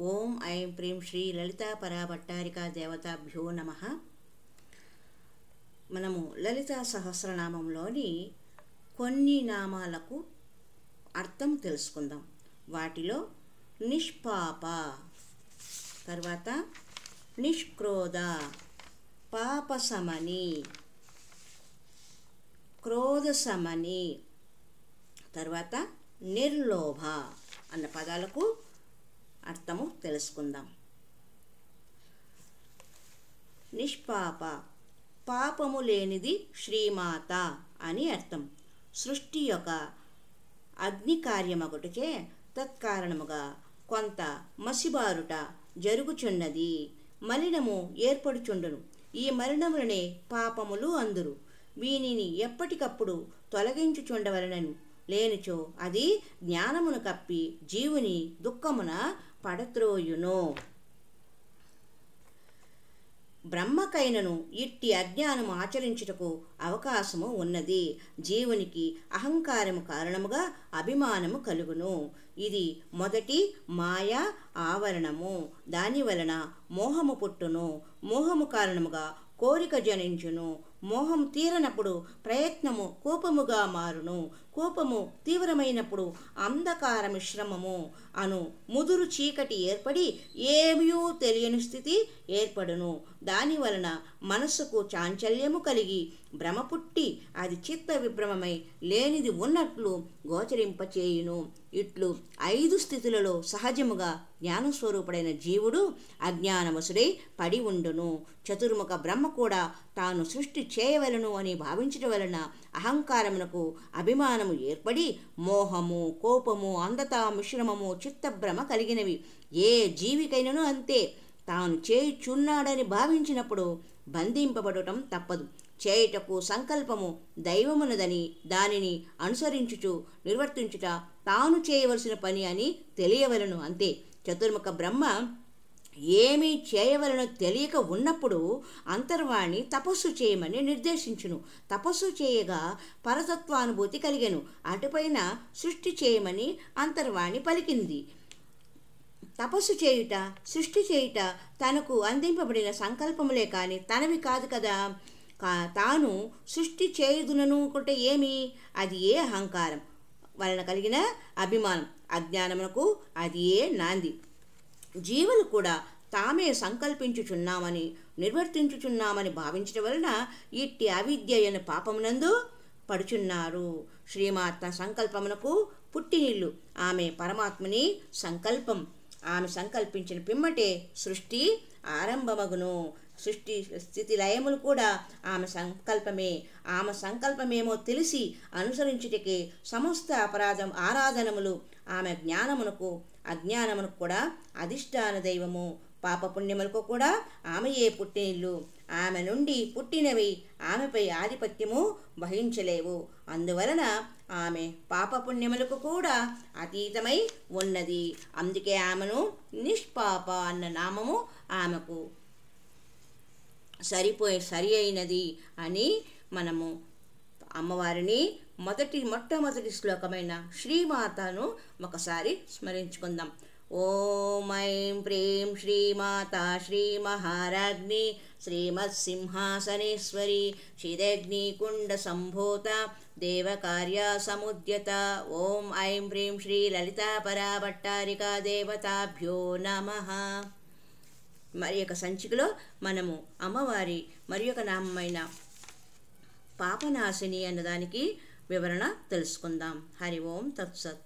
ఓం ఐం ప్రీం శ్రీ లలితా పరాభట్టారికా దేవతాభ్యో నమః. మనము లలితా సహస్రనామంలోని కొన్ని నామాలకు అర్థం తెలుసుకుందాం. వాటిలో నిష్పాప, తర్వాత నిష్క్రోధ, పాపశమని, క్రోధశమని, తర్వాత నిర్లోభ అన్న పదాలకు అర్థము తెలుసుకుందాం. నిష్పాప, పాపము లేనిది శ్రీమాత అని అర్థం. సృష్టి యొక్క అగ్ని కార్యమగుటచే తత్కారణముగా కొంత మసిబారుట జరుగుచున్నది, మలినము ఏర్పడుచుండును. ఈ మలినములనే పాపములు అందురు. వీనిని ఎప్పటికప్పుడు తొలగించుచుండవలనను, లేనిచో అది జ్ఞానమును కప్పి జీవుని దుఃఖమున పడత్రోయును. బ్రహ్మకైనను ఇట్టి అజ్ఞానము ఆచరించుటకు అవకాశము ఉన్నది. జీవునికి అహంకారము కారణముగా అభిమానము కలుగును. ఇది మొదటి మాయా ఆవరణము. దాని వలన మోహము పుట్టును. మోహము కారణముగా కోరిక జనించును. మోహం తీరనప్పుడు ప్రయత్నము కోపముగా మారును. కోపము తీవ్రమైనప్పుడు అంధకార మిశ్రమము అను ముదురు చీకటి ఏర్పడి ఏమీ తెలియని స్థితి ఏర్పడును. దాని వలన మనస్సుకు చాంచల్యము కలిగి భ్రమ పుట్టి అది చిత్త విభ్రమమై లేనిది ఉన్నట్లు గోచరింపచేయును. ఇట్లు 5 స్థితులలో సహజముగా జ్ఞానస్వరూపుడైన జీవుడు అజ్ఞానవశుడై పడి ఉండును. చతుర్ముఖ బ్రహ్మ కూడా తాను సృష్టి చేయవలను అని భావించడం వలన అహంకారమునకు అభిమానము ఏర్పడి మోహము, కోపము, అంధత, మిశ్రమము, చిత్తభ్రమ కలిగినవి. ఏ జీవికైనను అంతే. తాను చేయుచున్నాడని భావించినప్పుడు బంధింపబడటం తప్పదు. చేయుటకు సంకల్పము దైవమునదని దానిని అనుసరించుచు నిర్వర్తించుట తాను చేయవలసిన పని అని తెలియవలను అంతే. చతుర్ముఖ బ్రహ్మ ఏమీ చేయవలనో తెలియక ఉన్నప్పుడు అంతర్వాణి తపస్సు చేయమని నిర్దేశించును. తపస్సు చేయగా పరతత్వానుభూతి కలిగెను. అటుపైన సృష్టి చేయమని అంతర్వాణి పలికింది. తపస్సు చేయుట, సృష్టి చేయుట తనకు అందింపబడిన సంకల్పములే కానీ తనవి కాదు కదా. తాను సృష్టి చేయుదుననుకుంటే ఏమి? అది ఏ అహంకారం వలన కలిగిన అభిమానం, అజ్ఞానమునకు అది ఏ నాంది. జీవులు కూడా తామే సంకల్పించుచున్నామని నిర్వర్తించుచున్నామని భావించడం వలన ఇట్టి అవిద్య అనే పాపమునందు పడుచున్నారు. శ్రీమాత సంకల్పమునకు పుట్టినిల్లు. ఆమె పరమాత్మని సంకల్పం. ఆమె సంకల్పించిన పిమ్మటే సృష్టి ఆరంభమగును. సృష్టి స్థితి లయములు కూడా ఆమె సంకల్పమే. ఆమె సంకల్పమేమో తెలిసి అనుసరించుటకే సమస్త ఆరాధనములు. ఆమె జ్ఞానమునకు అజ్ఞానమునకు కూడా అధిష్టాన దైవము. పాపపుణ్యములకు కూడా ఆమెయే పుట్టినిల్లు. ఆమె నుండి పుట్టినవి ఆమెపై ఆధిపత్యము వహించలేవు. అందువలన ఆమె పాపపుణ్యములకు కూడా అతీతమై ఉన్నది. అందుకే ఆమెను నిష్పాప అన్న నామము ఆమెకు సరి అయినది అని మనము అమ్మవారిని మొట్టమొదటి శ్లోకమైన శ్రీమాతను ఒకసారి స్మరించుకుందాం. ఓం ఐం ప్రీం శ్రీమాత శ్రీ మహారాజ్ఞి శ్రీమత్సింహాసనేశ్వరి క్షిరగ్నికుండ సంభూత దేవకార్య సముద్యత. ఓం ఐం ప్రీం శ్రీ లలితా పరాభట్టారికా దేవతాభ్యో నమః. మరి యొక్క సంచికలో మనము అమ్మవారి మరి యొక్క నామమైన పాపనాశిని అన్నదానికి వివరణ తెలుసుకుందాం. హరి ఓం తత్సత్.